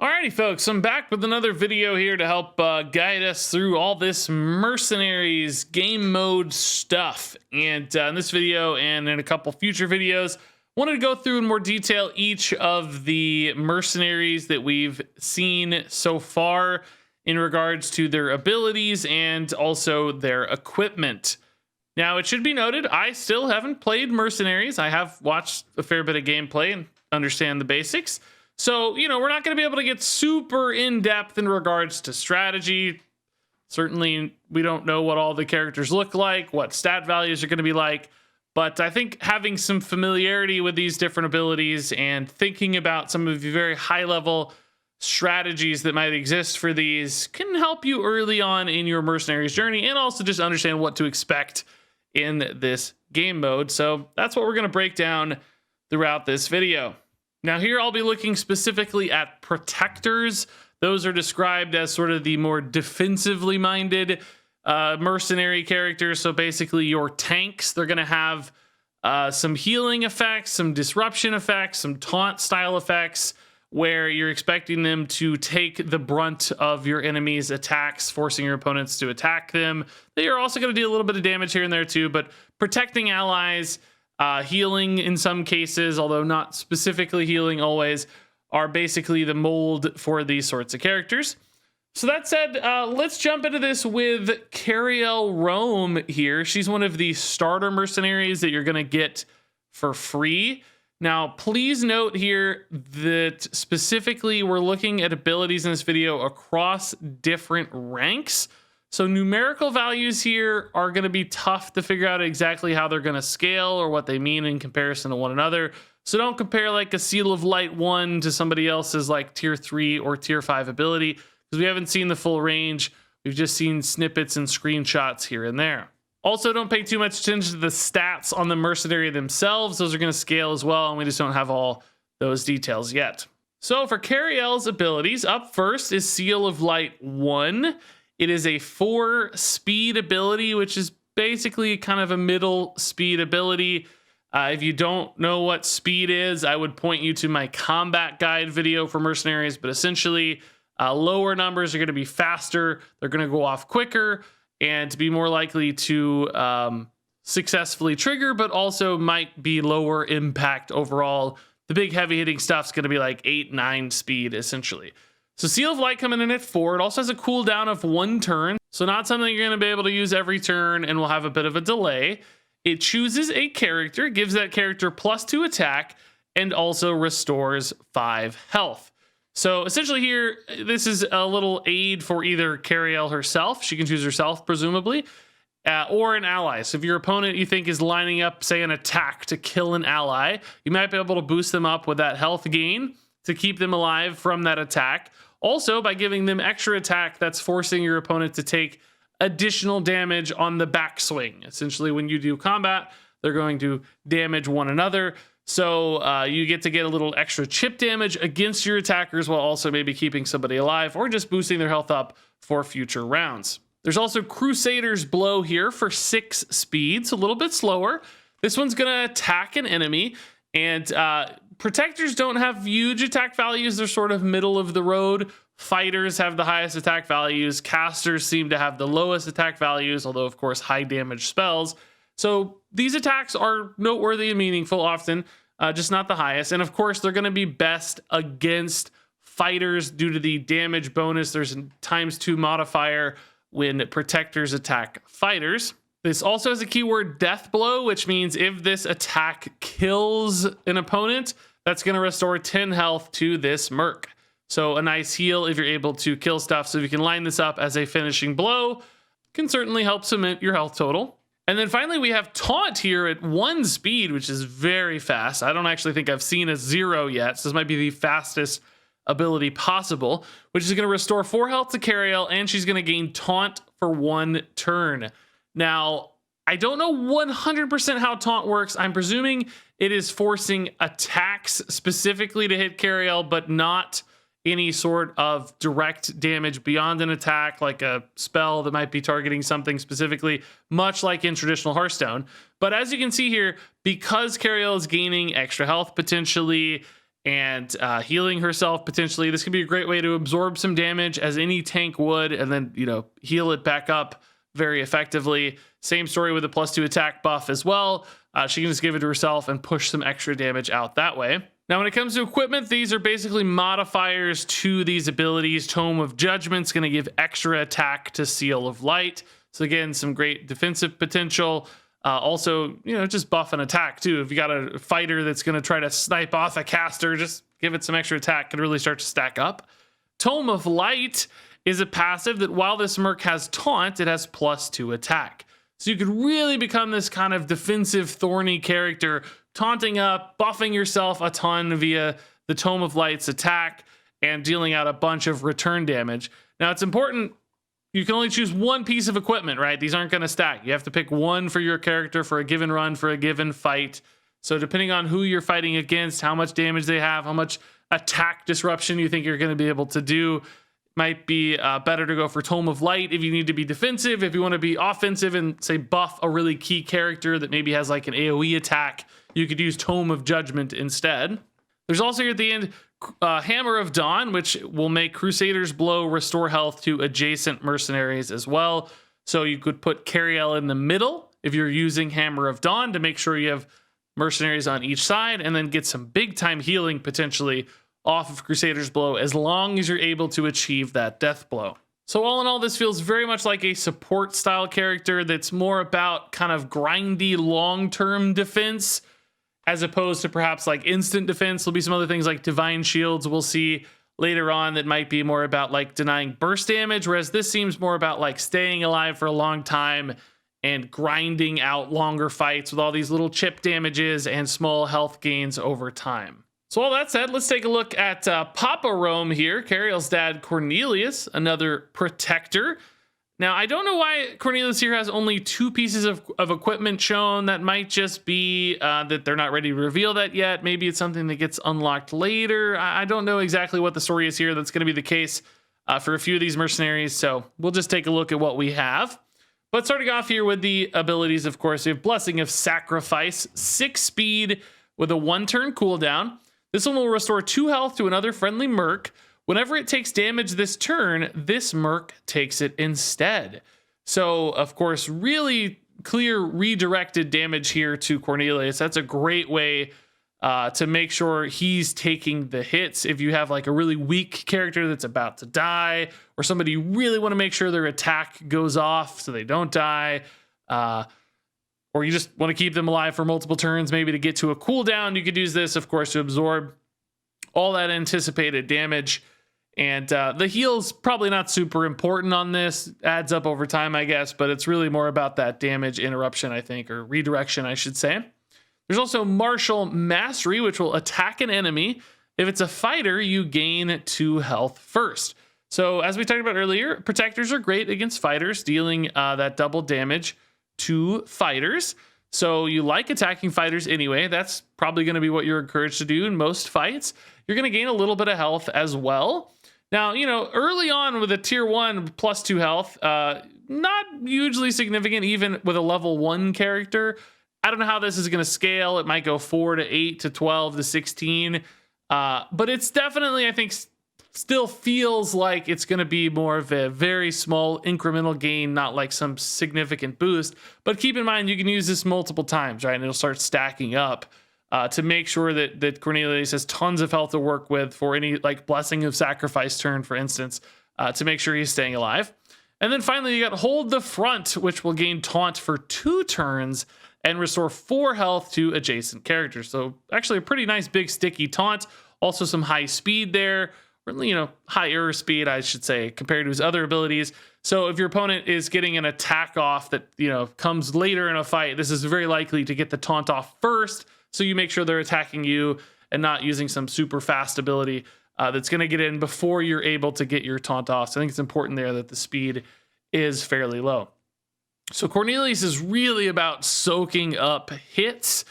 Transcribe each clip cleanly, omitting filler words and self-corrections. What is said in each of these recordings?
Alrighty, folks, I'm back with another video here to help guide us through all this Mercenaries game mode stuff. And in this video and in a couple future videos, wanted to go through in more detail each of the Mercenaries that we've seen so far in regards to their abilities and also their equipment. Now, it should be noted, I still haven't played Mercenaries. I have watched a fair bit of gameplay and understand the basics. So, we're not going to be able to get super in-depth in regards to strategy. Certainly, we don't know what all the characters look like, what stat values are going to be like. But I think having some familiarity with these different abilities and thinking about some of the very high-level strategies that might exist for these can help you early on in your Mercenaries journey and also just understand what to expect in this game mode. So that's what we're going to break down throughout this video. Now here I'll be looking specifically at protectors. Those are described as sort of the more defensively minded mercenary characters. So basically your tanks, they're going to have some healing effects, some disruption effects, some taunt style effects, where you're expecting them to take the brunt of your enemy's attacks, forcing your opponents to attack them. They are also going to do a little bit of damage here and there too, but protecting allies, healing in some cases, although not specifically healing always, are basically the mold for these sorts of characters. So that said, let's jump into this with Tirion Roame here. She's one of the starter mercenaries that you're going to get for free. Now, please note here that specifically we're looking at abilities in this video across different ranks. So numerical values here are going to be tough to figure out exactly how they're going to scale or what they mean in comparison to one another. So don't compare like a Seal of Light 1 to somebody else's like tier 3 or tier 5 ability, because we haven't seen the full range. We've just seen snippets and screenshots here and there. Also, don't pay too much attention to the stats on the mercenary themselves. Those are going to scale as well, and we just don't have all those details yet. So for Cariel's abilities, up first is Seal of Light 1. It is a 4 speed ability, which is basically kind of a middle speed ability. If you don't know what speed is, I would point you to my combat guide video for mercenaries, but essentially lower numbers are going to be faster. They're going to go off quicker and to be more likely to successfully trigger, but also might be lower impact overall. The big heavy hitting stuff is going to be like 8, 9 speed essentially. So Seal of Light coming in at 4. It also has a cooldown of 1 turn. So not something you're going to be able to use every turn and will have a bit of a delay. It chooses a character, gives that character +2 attack, and also restores 5 health. So essentially here, this is a little aid for either Cariel herself. She can choose herself, presumably, or an ally. So if your opponent you think is lining up, say, an attack to kill an ally, you might be able to boost them up with that health gain to keep them alive from that attack. Also, by giving them extra attack, that's forcing your opponent to take additional damage on the backswing. Essentially, when you do combat, they're going to damage one another. So you get to get a little extra chip damage against your attackers while also maybe keeping somebody alive or just boosting their health up for future rounds. There's also Crusader's Blow here for 6 speeds, a little bit slower. This one's going to attack an enemy, and protectors don't have huge attack values. They're sort of middle of the road. Fighters have the highest attack values. Casters seem to have the lowest attack values, although, of course, high damage spells. So these attacks are noteworthy and meaningful often, just not the highest. And, of course, they're going to be best against fighters due to the damage bonus. There's a ×2 modifier when protectors attack fighters. This also has a keyword Death Blow, which means if this attack kills an opponent, that's going to restore 10 health to this merc. So a nice heal if you're able to kill stuff. So if you can line this up as a finishing blow, can certainly help cement your health total. And then finally, we have Taunt here at 1 speed, which is very fast. I don't actually think I've seen a 0 yet, so this might be the fastest ability possible, which is going to restore 4 health to Cariel, and she's going to gain Taunt for 1 turn. Now, I don't know 100% how Taunt works. I'm presuming it is forcing attacks specifically to hit Cariel, but not any sort of direct damage beyond an attack, like a spell that might be targeting something specifically, much like in traditional Hearthstone. But as you can see here, because Cariel is gaining extra health potentially, and healing herself potentially. This could be a great way to absorb some damage as any tank would, and then, you know, heal it back up very effectively. Same story with a +2 attack buff as well. She can just give it to herself and push some extra damage out that way. Now, when it comes to equipment, these are basically modifiers to these abilities. Tome of Judgment's going to give extra attack to Seal of Light. So again, some great defensive potential. Also, you know, just buff and attack too. If you got a fighter that's going to try to snipe off a caster, just give it some extra attack. Can really start to stack up. Tome of Light is a passive that while this merc has taunt, it has +2 attack. So you could really become this kind of defensive, thorny character, taunting up, buffing yourself a ton via the Tome of Light's attack, and dealing out a bunch of return damage. Now, it's important, you can only choose one piece of equipment, right? These aren't going to stack. You have to pick one for your character for a given run, for a given fight. So depending on who you're fighting against, how much damage they have, how much attack disruption you think you're going to be able to do, might be better to go for Tome of Light if you need to be defensive. If you want to be offensive and, say, buff a really key character that maybe has like an AoE attack, you could use Tome of Judgment instead. There's also here at the end Hammer of Dawn, which will make Crusader's Blow restore health to adjacent mercenaries as well. So you could put Cariel in the middle if you're using Hammer of Dawn to make sure you have mercenaries on each side, and then get some big time healing potentially off of Crusader's Blow as long as you're able to achieve that death blow. So all in all, this feels very much like a support style character that's more about kind of grindy long-term defense as opposed to perhaps like instant defense. There'll be some other things like Divine Shields we'll see later on that might be more about like denying burst damage, whereas this seems more about like staying alive for a long time and grinding out longer fights with all these little chip damages and small health gains over time. So all that said, let's take a look at Papa Roame here, Cariel's dad Cornelius, another protector. Now, I don't know why Cornelius here has only 2 pieces of equipment shown. That might just be that they're not ready to reveal that yet. Maybe it's something that gets unlocked later. I don't know exactly what the story is here. That's going to be the case for a few of these mercenaries. So we'll just take a look at what we have. But starting off here with the abilities, of course, we have Blessing of Sacrifice, 6 speed with a 1-turn cooldown. This one will restore 2 health to another friendly merc. Whenever it takes damage this turn, this merc takes it instead. So, of course, really clear redirected damage here to Cornelius. That's a great way to make sure he's taking the hits. If you have like a really weak character that's about to die, or somebody you really want to make sure their attack goes off so they don't die, or you just want to keep them alive for multiple turns, maybe to get to a cooldown, you could use this, of course, to absorb all that anticipated damage. And the heal's probably not super important on this. Adds up over time, I guess, but it's really more about that damage interruption, I think, or redirection, I should say. There's also Martial Mastery, which will attack an enemy. If it's a fighter, you gain 2 health first. So as we talked about earlier, protectors are great against fighters, dealing that double damage to fighters. So you like attacking fighters anyway. That's probably going to be what you're encouraged to do in most fights. You're going to gain a little bit of health as well. Now, you know, early on with a tier 1 +2 health, not hugely significant even with a level 1 character. I don't know how this is going to scale. It might go 4 to 8 to 12 to 16. But it's definitely, I think, still feels like it's going to be more of a very small incremental gain, not like some significant boost. But keep in mind, you can use this multiple times, right? And it'll start stacking up to make sure that Cornelius has tons of health to work with for any like Blessing of Sacrifice turn, for instance, to make sure he's staying alive. And then finally, you got Hold the Front, which will gain Taunt for 2 turns and restore 4 health to adjacent characters. So actually a pretty nice big sticky taunt. Also some high speed there. Or, you know, higher speed, I should say, compared to his other abilities. So if your opponent is getting an attack off that, you know, comes later in a fight, this is very likely to get the taunt off first. So you make sure they're attacking you and not using some super fast ability that's going to get in before you're able to get your taunt off. So I think it's important there that the speed is fairly low. So Cornelius is really about soaking up hits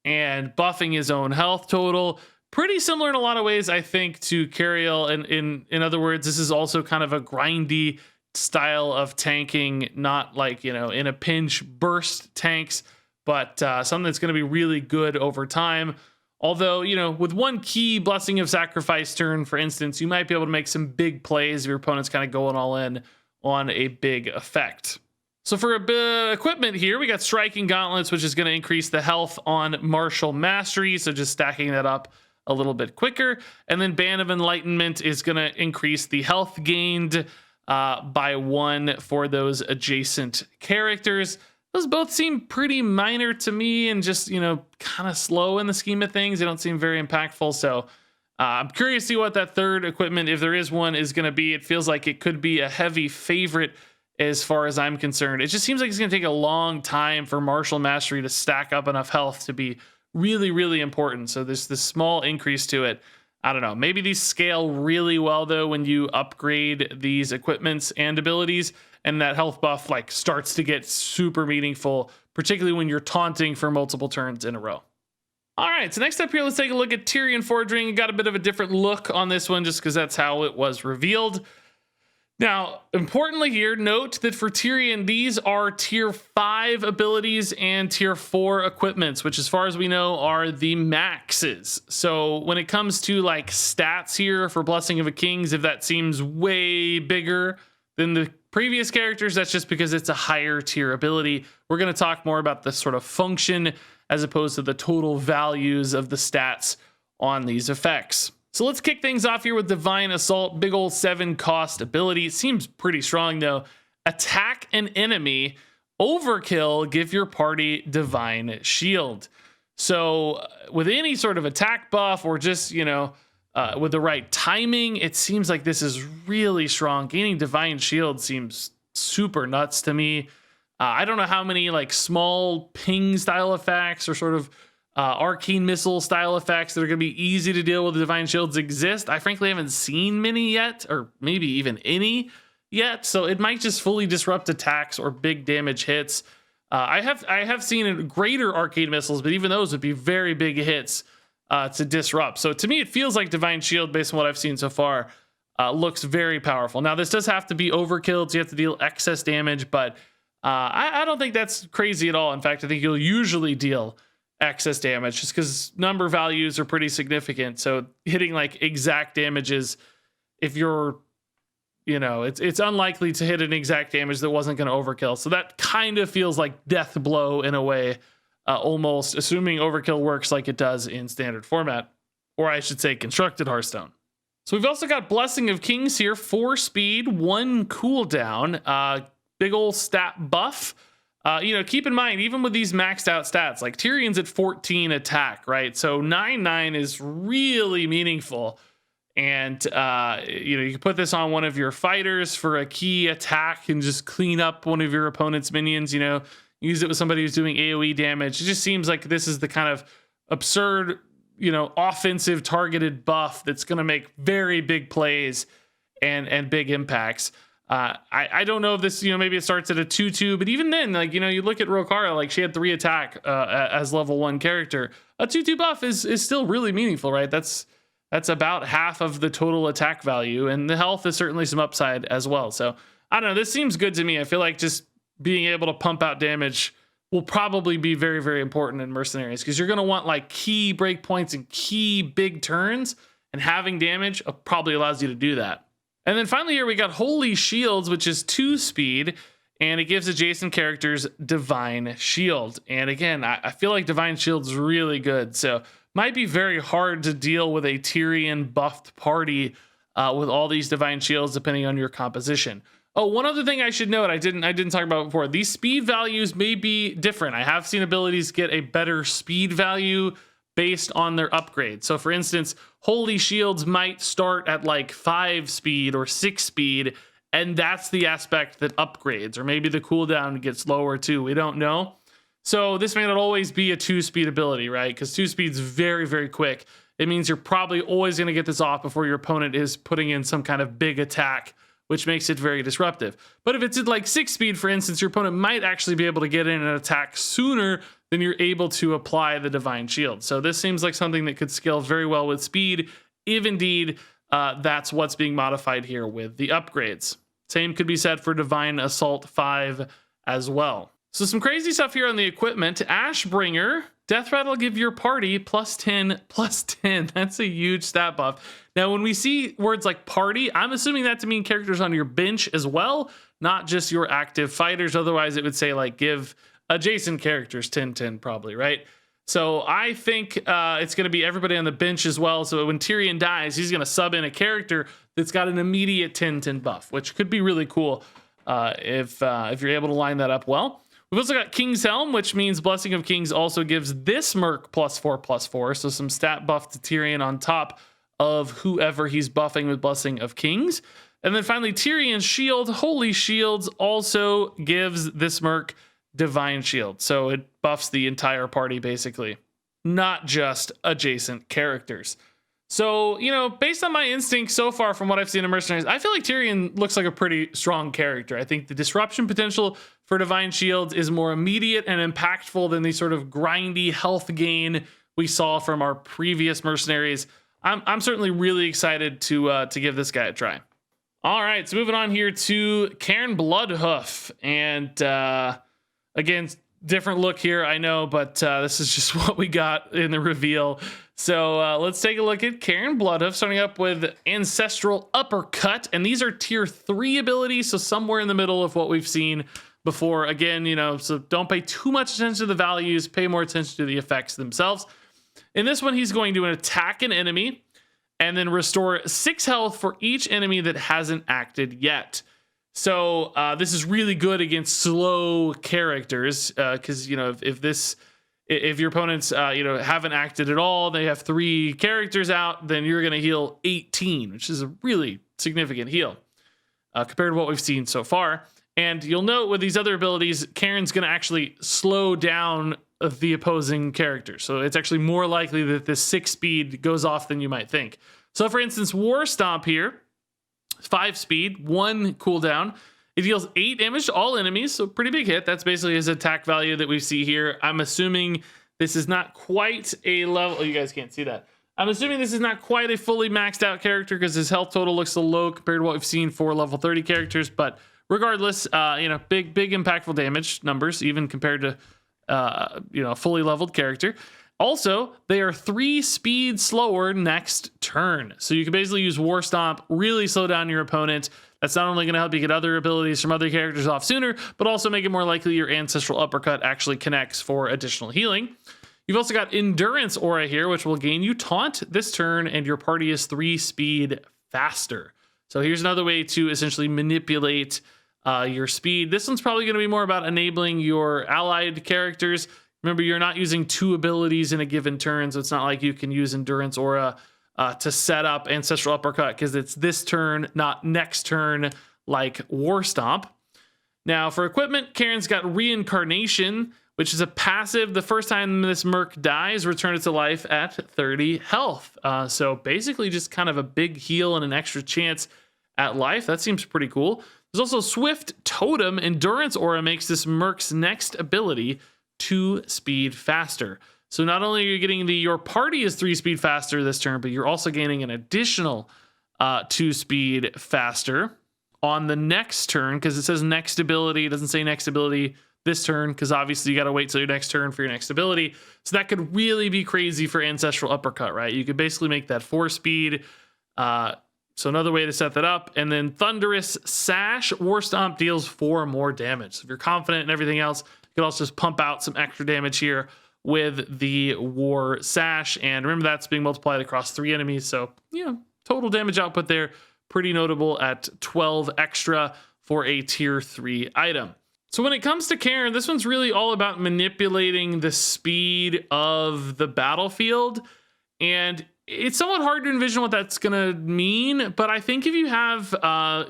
and buffing his own health total. Pretty similar in a lot of ways, I think, to Cariel. And in other words, this is also kind of a grindy style of tanking, not like, you know, in a pinch burst tanks, but something that's going to be really good over time. Although, you know, with one key Blessing of Sacrifice turn, for instance, you might be able to make some big plays if your opponent's kind of going all in on a big effect. So for equipment here, we got Striking Gauntlets, which is going to increase the health on Martial Mastery, so just stacking that up a little bit quicker. And then Band of Enlightenment is going to increase the health gained by 1 for those adjacent characters. Those both seem pretty minor to me and just, you know, kind of slow in the scheme of things. They don't seem very impactful. So I'm curious to see what that third equipment, if there is one, is going to be. It feels like it could be a heavy favorite as far as I'm concerned. It just seems like it's going to take a long time for Martial Mastery to stack up enough health to be really, really important. So there's this small increase to it. I don't know. Maybe these scale really well, though, when you upgrade these equipments and abilities, and that health buff like starts to get super meaningful, particularly when you're taunting for multiple turns in a row. All right, so next up here, let's take a look at Tirion Fordring. Got a bit of a different look on this one just because that's how it was revealed. Now, importantly here, note that for Tirion, these are tier 5 abilities and tier 4 equipments, which as far as we know are the maxes. So when it comes to like stats here for Blessing of a Kings, if that seems way bigger than the previous characters, that's just because it's a higher tier ability. We're going to talk more about the sort of function as opposed to the total values of the stats on these effects. So let's kick things off here with Divine Assault, big old 7 cost ability. It seems pretty strong though. Attack an enemy, overkill, give your party Divine Shield. So with any sort of attack buff or just, you know, with the right timing, it seems like this is really strong. Gaining Divine Shield seems super nuts to me. I don't know how many like small ping style effects or sort of arcane missile style effects that are going to be easy to deal with Divine Shields exist. I frankly haven't seen many yet, or maybe even any yet. So it might just fully disrupt attacks or big damage hits. I have seen greater arcane missiles, but even those would be very big hits to disrupt. So to me, it feels like Divine Shield, based on what I've seen so far, looks very powerful. Now this does have to be overkill, so you have to deal excess damage, but I don't think that's crazy at all. In fact, I think you'll usually deal excess damage just because number values are pretty significant. So hitting like exact damages, if you're, you know, it's unlikely to hit an exact damage that wasn't going to overkill. So that kind of feels like death blow in a way, almost, assuming overkill works like it does in standard format, or I should say constructed Hearthstone. So we've also got Blessing of Kings here, 4 speed, 1 cooldown, big old stat buff. You know, keep in mind, even with these maxed out stats, like Tyrion's at 14 attack, right? So 9/9 is really meaningful. And, you know, you can put this on one of your fighters for a key attack and just clean up one of your opponent's minions, you know, use it with somebody who's doing AoE damage. It just seems like this is the kind of absurd, you know, offensive targeted buff that's going to make very big plays and big impacts. I don't know if this, you know, maybe it starts at a 2/2, but even then, like, you know, you look at Rokara, like she had 3 attack as level 1 character. A 2/2 buff is still really meaningful, right? That's about half of the total attack value, and the health is certainly some upside as well. So I don't know, this seems good to me. I feel like just being able to pump out damage will probably be very, very important in Mercenaries, because you're going to want like key breakpoints and key big turns, and having damage probably allows you to do that. And then finally here we got Holy Shields, which is 2 speed, and it gives adjacent characters Divine Shield. And again, I feel like Divine Shield's really good, so might be very hard to deal with a Tirion buffed party with all these Divine Shields, depending on your composition. Oh, one other thing I should note, I didn't talk about before. These speed values may be different. I have seen abilities get a better speed value based on their upgrade. So for instance, Holy Shields might start at like 5 speed or 6 speed, and that's the aspect that upgrades, or maybe the cooldown gets lower too. We don't know. So this may not always be a 2 speed ability, right? Because 2 speed's very, very quick. It means you're probably always going to get this off before your opponent is putting in some kind of big attack, which makes it very disruptive. But if it's at like 6 speed, for instance, your opponent might actually be able to get in an attack sooner than you're able to apply the Divine Shield. So this seems like something that could scale very well with speed, if indeed that's what's being modified here with the upgrades. Same could be said for Divine Assault 5 as well. So some crazy stuff here on the equipment. Ashbringer Death Rattle give your party +10/+10. That's a huge stat buff. Now, when we see words like party, I'm assuming that to mean characters on your bench as well, not just your active fighters. Otherwise, it would say like give adjacent characters 10/10 probably, right? So I think it's going to be everybody on the bench as well. So when Tirion dies, he's going to sub in a character that's got an immediate 10/10 buff, which could be really cool if you're able to line that up well. We've also got King's Helm, which means Blessing of Kings also gives this merc +4/+4. So some stat buff to Tirion on top of whoever he's buffing with Blessing of Kings. And then finally, Tyrion's Shield, Holy Shields, also gives this merc Divine Shield. So it buffs the entire party, basically, not just adjacent characters. So, you know, based on my instincts so far from what I've seen in Mercenaries, I feel like Tirion looks like a pretty strong character. I think the disruption potential for Divine Shields is more immediate and impactful than the sort of grindy health gain we saw from our previous Mercenaries. I'm certainly really excited to give this guy a try. All right, so moving on here to Cairne Bloodhoof. And again, different look here, I know, but this is just what we got in the reveal. So let's take a look at Cairne Bloodhoof, starting up with Ancestral Uppercut. And these are tier 3 abilities, so somewhere in the middle of what we've seen before. Again, you know, so don't pay too much attention to the values, pay more attention to the effects themselves. In this one, he's going to attack an enemy and then restore 6 health for each enemy that hasn't acted yet. So this is really good against slow characters because, you know, if your opponents, you know, haven't acted at all, they have 3 characters out, then you're going to heal 18, which is a really significant heal compared to what we've seen so far. And you'll note with these other abilities, Cairne's going to actually slow down the opposing character. So it's actually more likely that this 6 speed goes off than you might think. So for instance, War Stomp here, 5 speed, 1 cooldown. It deals 8 damage to all enemies, so pretty big hit. That's basically his attack value that we see here. I'm assuming this is not quite a level... Oh, you guys can't see that. I'm assuming this is not quite a fully maxed out character because his health total looks so low compared to what we've seen for level 30 characters. But regardless, you know, big impactful damage numbers, even compared to, you know, a fully leveled character. Also, they are 3 speed slower next turn. So you can basically use War Stomp, really slow down your opponent. That's not only going to help you get other abilities from other characters off sooner, but also make it more likely your Ancestral Uppercut actually connects for additional healing. You've also got Endurance Aura here, which will gain you Taunt this turn, and your party is 3 speed faster. So here's another way to essentially manipulate your speed. This one's probably going to be more about enabling your allied characters. Remember, you're not using 2 abilities in a given turn, so it's not like you can use Endurance Aura to set up Ancestral Uppercut because it's this turn, not next turn, like War Stomp. Now, for equipment, Cairne's got Reincarnation, which is a passive. The first time this merc dies, return it to life at 30 health. So basically just kind of a big heal and an extra chance at life. That seems pretty cool. There's also Swift Totem. Endurance Aura makes this merc's next ability 2 speed faster. So not only are you getting your party is 3 speed faster this turn, but you're also gaining an additional 2 speed faster on the next turn, because it says next ability. It doesn't say next ability this turn, because obviously you got to wait till your next turn for your next ability. So that could really be crazy for Ancestral Uppercut, right? You could basically make that 4 speed. So another way to set that up. And then Thunderous Sash. War Stomp deals 4 more damage. So if you're confident in everything else, you can also just pump out some extra damage here with the War Sash. And remember, that's being multiplied across 3 enemies. So, you know, total damage output there, pretty notable at 12 extra for a tier 3 item. So when it comes to Cairne, this one's really all about manipulating the speed of the battlefield. And it's somewhat hard to envision what that's going to mean, but I think if you have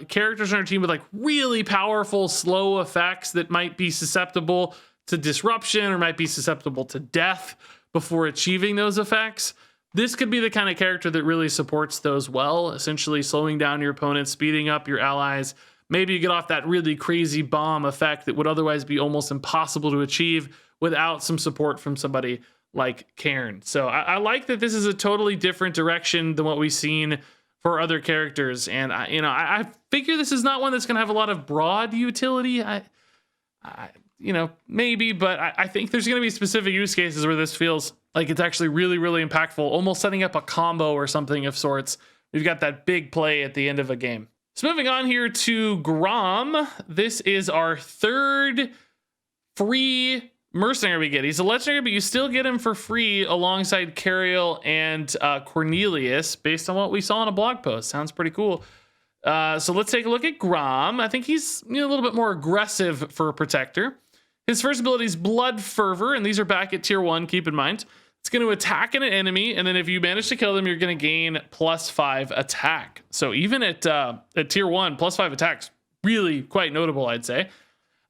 characters on your team with like really powerful, slow effects that might be susceptible to disruption or might be susceptible to death before achieving those effects, this could be the kind of character that really supports those well, essentially slowing down your opponent, speeding up your allies. Maybe you get off that really crazy bomb effect that would otherwise be almost impossible to achieve without some support from somebody like Cairne. So I like that this is a totally different direction than what we've seen for other characters. And I figure this is not one that's going to have a lot of broad utility. you know, maybe, but I think there's going to be specific use cases where this feels like it's actually really, really impactful, almost setting up a combo or something of sorts. We've got that big play at the end of a game. So moving on here to Grom. This is our third free mercenary we get. He's a legendary, but you still get him for free alongside Cariel and Cornelius, based on what we saw in a blog post. Sounds pretty cool. So let's take a look at Grom. I think he's, you know, a little bit more aggressive for a protector. His first ability is Blood Fervor, and these are back at tier 1, keep in mind. It's going to attack an enemy, and then if you manage to kill them, you're going to gain +5 attack. So even at tier 1, +5 attacks, really quite notable, I'd say.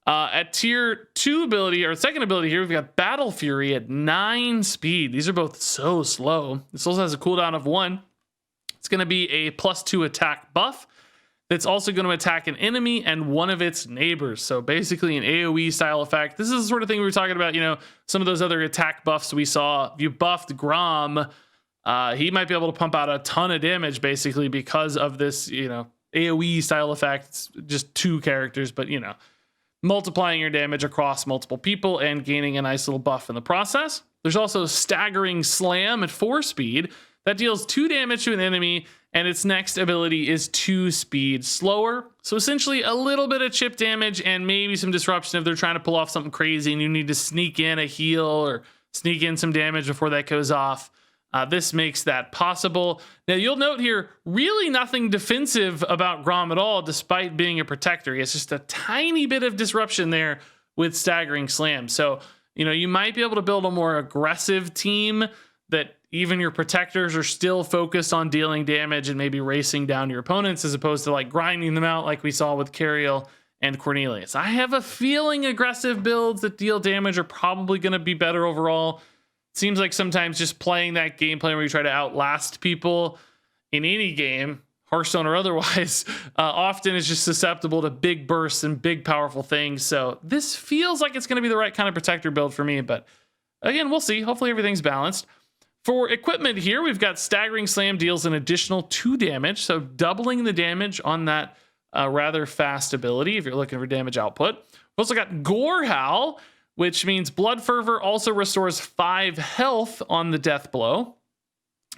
At tier 2 ability, or second ability here, we've got Battle Fury at 9 speed. These are both so slow. This also has a cooldown of 1. It's going to be a +2 attack buff. That's also going to attack an enemy and one of its neighbors. So basically an AoE style effect. This is the sort of thing we were talking about, you know, some of those other attack buffs we saw. If you buffed Grom, he might be able to pump out a ton of damage basically because of this, you know, AoE style effect. It's just 2 characters, but, you know, multiplying your damage across multiple people and gaining a nice little buff in the process. There's also Staggering Slam at 4 speed. That deals 2 damage to an enemy, and its next ability is 2 speed slower. So essentially a little bit of chip damage and maybe some disruption if they're trying to pull off something crazy and you need to sneak in a heal or sneak in some damage before that goes off. This makes that possible. Now you'll note here, really nothing defensive about Grom at all, despite being a protector. He has just a tiny bit of disruption there with Staggering Slam. So, you know, you might be able to build a more aggressive team that even your protectors are still focused on dealing damage and maybe racing down your opponents as opposed to like grinding them out like we saw with Cariel and Cornelius. I have a feeling aggressive builds that deal damage are probably going to be better overall. Seems like sometimes just playing that gameplay where you try to outlast people in any game, Hearthstone or otherwise, often is just susceptible to big bursts and big powerful things. So this feels like it's going to be the right kind of protector build for me, but again, we'll see. Hopefully everything's balanced. For equipment here, we've got Staggering Slam deals an additional 2 damage, so doubling the damage on that rather fast ability if you're looking for damage output. We've also got Gore Howl, which means Blood Fervor also restores 5 health on the death blow.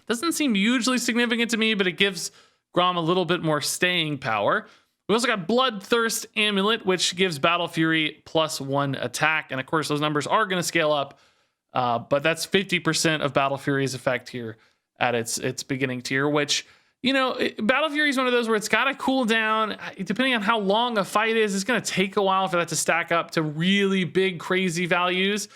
Doesn't seem hugely significant to me, but it gives Grom a little bit more staying power. We also got Bloodthirst Amulet, which gives Battle Fury +1 attack, and of course those numbers are going to scale up. But that's 50% of Battle Fury's effect here at its beginning tier, which, you know, Battle Fury is one of those where it's got to cool down. Depending on how long a fight is, it's going to take a while for that to stack up to really big, crazy values.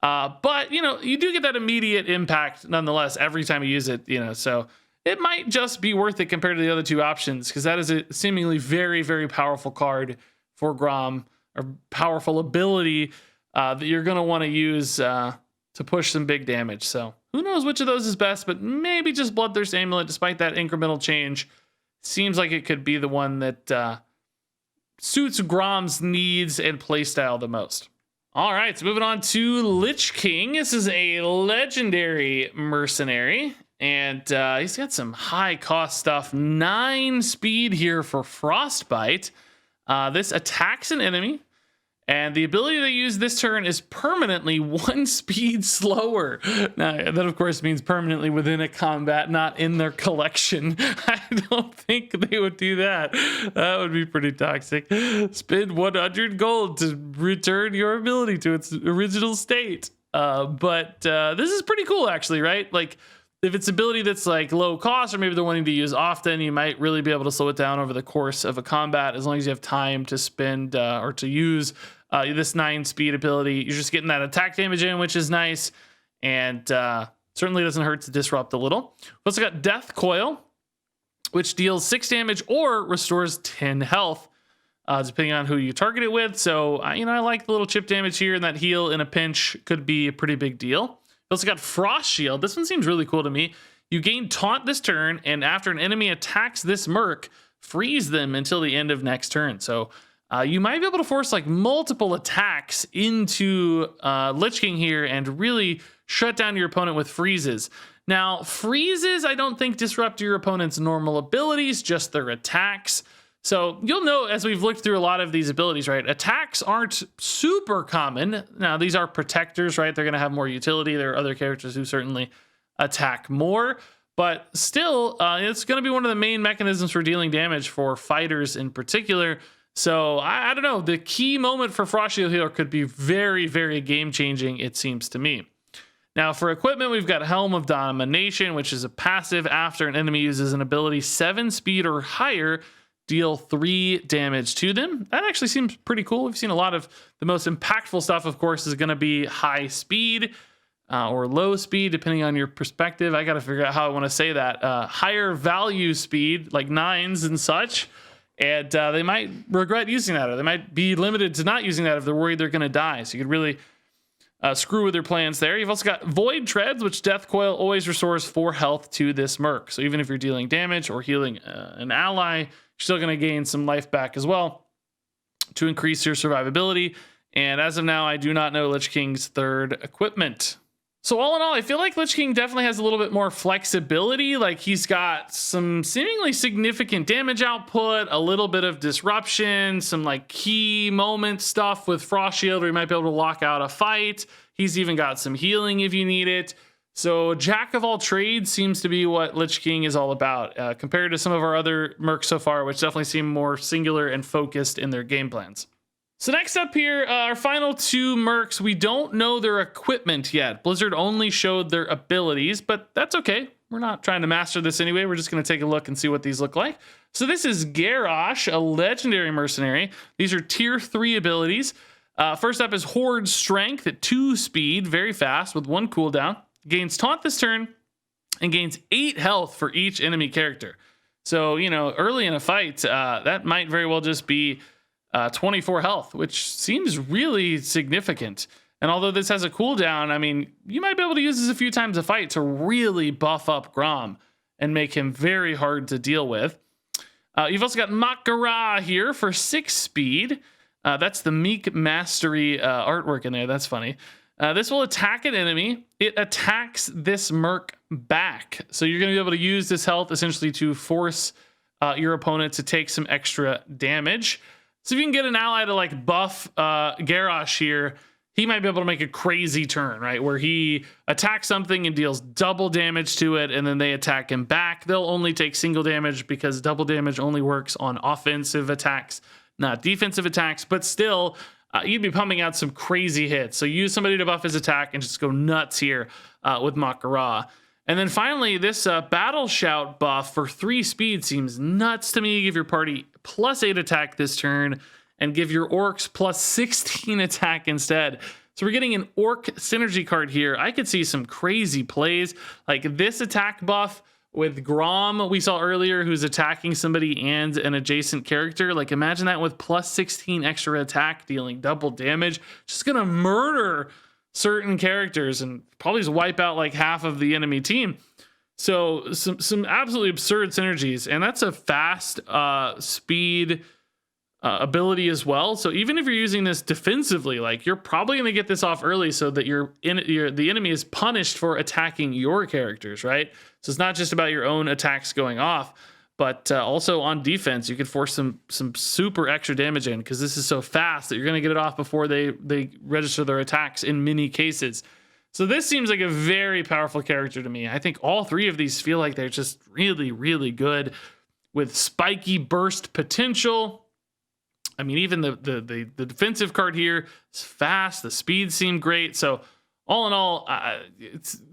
But, you know, you do get that immediate impact nonetheless every time you use it, you know, so it might just be worth it compared to the other 2 options because that is a seemingly very, very powerful card for Grom, or powerful ability that you're going to want to use to push some big damage. So who knows which of those is best, but maybe just Bloodthirst Amulet, despite that incremental change, seems like it could be the one that suits Grom's needs and playstyle the most. All right, so moving on to Lich King. This is a legendary mercenary, and he's got some high cost stuff. 9 speed here for Frostbite. This attacks an enemy, and the ability they use this turn is permanently 1 speed slower. Now, that of course means permanently within a combat, not in their collection. I don't think they would do that. That would be pretty toxic. Spend 100 gold to return your ability to its original state. But this is pretty cool actually, right? Like, if it's ability that's like low cost, or maybe they're wanting to use often, you might really be able to slow it down over the course of a combat as long as you have time to spend or to use this 9 speed ability. You're just getting that attack damage in, which is nice, and certainly doesn't hurt to disrupt a little. We've also got Death Coil, which deals 6 damage or restores 10 health, depending on who you target it with. So, you know, I like the little chip damage here, and that heal in a pinch could be a pretty big deal. We also got Frost Shield. This one seems really cool to me. You gain Taunt this turn, and after an enemy attacks this merc, freeze them until the end of next turn. So you might be able to force like multiple attacks into Lich King here and really shut down your opponent with freezes. Now, freezes I don't think disrupt your opponent's normal abilities, just their attacks. So you'll know as we've looked through a lot of these abilities, right? Attacks aren't super common. Now, these are protectors, right? They're going to have more utility. There are other characters who certainly attack more, but still, it's going to be one of the main mechanisms for dealing damage for fighters in particular. So I don't know. The key moment for Frost Shield here could be very, very game-changing, it seems to me. Now, for equipment, we've got Helm of Domination, which is a passive after an enemy uses an ability 7 speed or higher, deal 3 damage to them. That actually seems pretty cool. We've seen a lot of the most impactful stuff, of course, is going to be high speed or low speed, depending on your perspective. I got to figure out how I want to say that. Higher value speed, like 9s and such. And they might regret using that, or they might be limited to not using that if they're worried they're going to die. So you could really screw with your plans there. You've also got Void Treads, which Death Coil always restores 4 health to this merc. So even if you're dealing damage or healing an ally, you're still going to gain some life back as well to increase your survivability. And as of now, I do not know Lich King's third equipment. So all in all, I feel like Lich King definitely has a little bit more flexibility. Like he's got some seemingly significant damage output, a little bit of disruption, some like key moment stuff with Frost Shield where you might be able to lock out a fight. He's even got some healing if you need it. So jack of all trades seems to be what Lich King is all about, compared to some of our other mercs so far, which definitely seem more singular and focused in their game plans. So next up here, our final 2 mercs, we don't know their equipment yet. Blizzard only showed their abilities, but that's okay. We're not trying to master this anyway. We're just going to take a look and see what these look like. So this is Garrosh, a legendary mercenary. These are tier 3 abilities. First up is Horde Strength at 2 speed, very fast with 1 cooldown. Gains taunt this turn and gains 8 health for each enemy character. So, you know, early in a fight, that might very well just be 24 health, which seems really significant. And although this has a cooldown, I mean, you might be able to use this a few times a fight to really buff up Grom and make him very hard to deal with. You've also got Makara here for 6 speed. That's the Meek Mastery artwork in there. That's funny. This will attack an enemy. It attacks this merc back. So you're going to be able to use this health essentially to force your opponent to take some extra damage. So if you can get an ally to like buff Garrosh here, he might be able to make a crazy turn, right? Where he attacks something and deals double damage to it, and then they attack him back. They'll only take single damage because double damage only works on offensive attacks, not defensive attacks. But still, you'd be pumping out some crazy hits. So use somebody to buff his attack and just go nuts here with Makara. And then finally, this Battle Shout buff for 3 speed seems nuts to me. Give your party +8 attack this turn and give your orcs +16 attack instead. So we're getting an orc synergy card here. I could see some crazy plays like this attack buff with Grom we saw earlier, who's attacking somebody and an adjacent character. Like imagine that with +16 extra attack, dealing double damage. Just gonna murder certain characters and probably just wipe out like half of the enemy team. So some absolutely absurd synergies, and that's a fast speed ability as well. So even if you're using this defensively, like you're probably going to get this off early so that the enemy is punished for attacking your characters, right? So it's not just about your own attacks going off, but also on defense, you could force some super extra damage in because this is so fast that you're going to get it off before they register their attacks in many cases. So this seems like a very powerful character to me. I think all 3 of these feel like they're just really, really good with spiky burst potential. I mean, even the defensive card here is fast. The speed seemed great. So all in all,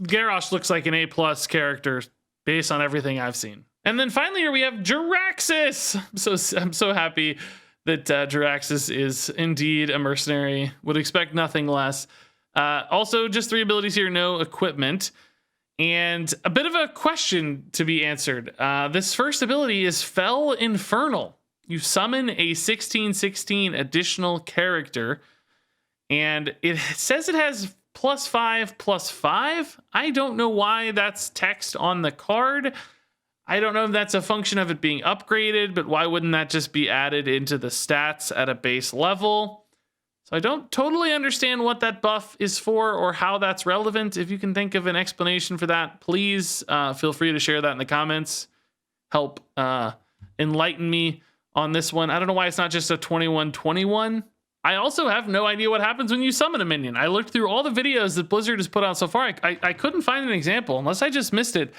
Garrosh looks like an A+ character based on everything I've seen. And then finally here we have Jaraxxus. I'm so happy that Jaraxxus is indeed a mercenary. Would expect nothing less. Also, just 3 abilities here, no equipment. And a bit of a question to be answered. This first ability is Fell Infernal. You summon a 16/16 additional character, and it says it has +5/+5. I don't know why that's text on the card. I don't know if that's a function of it being upgraded, but why wouldn't that just be added into the stats at a base level? So I don't totally understand what that buff is for or how that's relevant. If you can think of an explanation for that, please feel free to share that in the comments. Help enlighten me on this one. I don't know why it's not just a 21-21. I also have no idea what happens when you summon a minion. I looked through all the videos that Blizzard has put out so far. I couldn't find an example, unless I just missed it.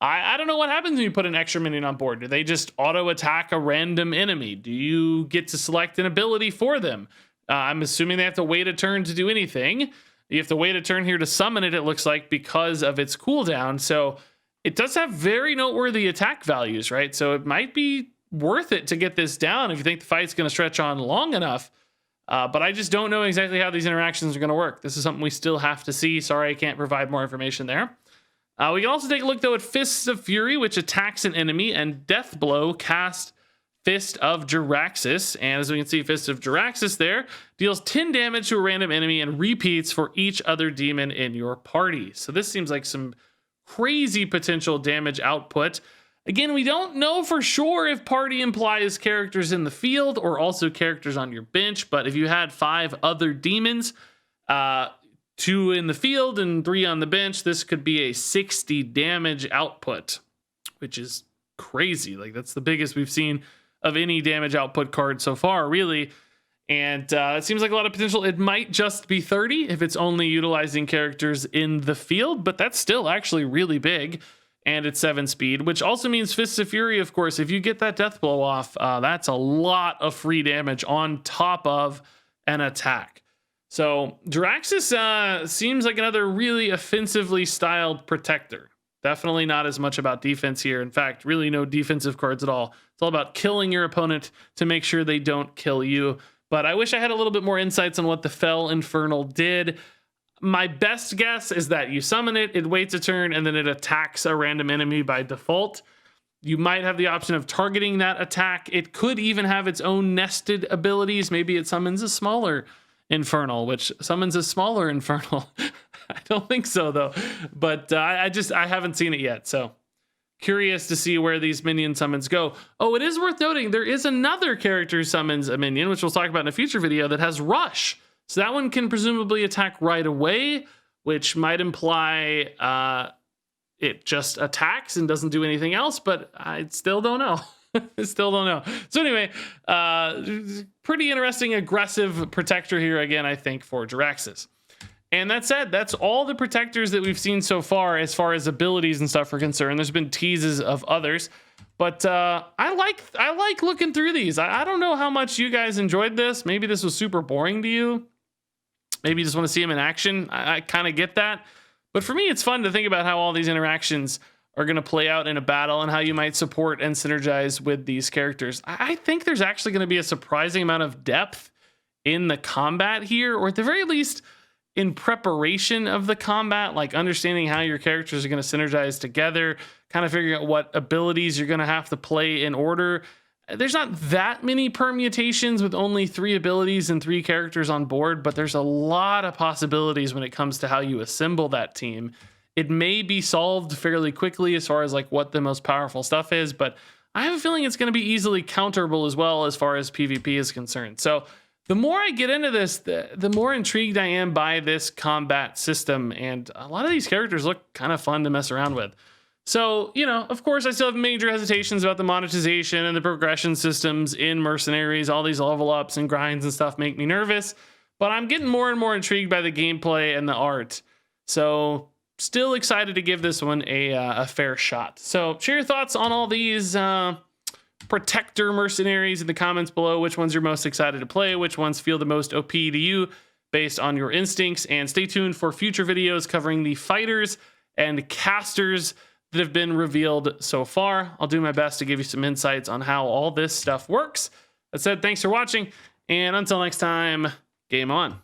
I don't know what happens when you put an extra minion on board. Do they just auto attack a random enemy? Do you get to select an ability for them? I'm assuming they have to wait a turn to do anything. You have to wait a turn here to summon it, it looks like, because of its cooldown. So it does have very noteworthy attack values, right? So it might be worth it to get this down if you think the fight's going to stretch on long enough. But I just don't know exactly how these interactions are going to work. This is something we still have to see. Sorry, I can't provide more information there. We can also take a look, though, at Fists of Fury, which attacks an enemy, and Death Blow cast Fist of Jaraxxus. And as we can see, Fist of Jaraxxus there deals 10 damage to a random enemy and repeats for each other demon in your party. So this seems like some crazy potential damage output. Again, we don't know for sure if party implies characters in the field or also characters on your bench, but if you had 5 other demons, 2 in the field and 3 on the bench, this could be a 60 damage output, which is crazy. Like, that's the biggest we've seen of any damage output card so far, really. And it seems like a lot of potential. It might just be 30 if it's only utilizing characters in the field, but that's still actually really big. And it's 7 speed, which also means Fists of Fury, of course. If you get that Death Blow off, that's a lot of free damage on top of an attack. So Jaraxxus seems like another really offensively styled protector. Definitely not as much about defense here. In fact, really no defensive cards at all. It's all about killing your opponent to make sure they don't kill you. But I wish I had a little bit more insights on what the Fell Infernal did. My best guess is that you summon it, it waits a turn, and then it attacks a random enemy by default. You might have the option of targeting that attack. It could even have its own nested abilities. Maybe it summons a smaller Infernal, which summons a smaller Infernal. I don't think so, though. But I haven't seen it yet, so curious to see where these minion summons go. Oh, it is worth noting, there is another character who summons a minion, which we'll talk about in a future video, that has Rush. So that one can presumably attack right away, which might imply it just attacks and doesn't do anything else, but I still don't know. I still don't know. So anyway, pretty interesting, aggressive protector here again, I think, for Jaraxxus. And that said, that's all the protectors that we've seen so far as abilities and stuff are concerned. There's been teases of others, but I like looking through these. I don't know how much you guys enjoyed this. Maybe this was super boring to you. Maybe you just want to see them in action. I kind of get that. But for me, it's fun to think about how all these interactions are going to play out in a battle and how you might support and synergize with these characters. I think there's actually going to be a surprising amount of depth in the combat here, or at the very least, in preparation of the combat, like understanding how your characters are going to synergize together, kind of figuring out what abilities you're going to have to play in order. There's not that many permutations with only 3 abilities and 3 characters on board, but there's a lot of possibilities when it comes to how you assemble that team. It may be solved fairly quickly as far as like what the most powerful stuff is, but I have a feeling it's going to be easily counterable as well as far as PvP is concerned. So the more I get into this, the more intrigued I am by this combat system, and a lot of these characters look kind of fun to mess around with. So, you know, of course, I still have major hesitations about the monetization and the progression systems in Mercenaries. All these level ups and grinds and stuff make me nervous, but I'm getting more and more intrigued by the gameplay and the art. So still excited to give this one a fair shot. So share your thoughts on all these protector mercenaries in the comments below. Which ones you're most excited to play? Which ones feel the most OP to you based on your instincts? And stay tuned for future videos covering the fighters and casters that have been revealed so far. I'll do my best to give you some insights on how all this stuff works. That said, thanks for watching, and until next time, game on.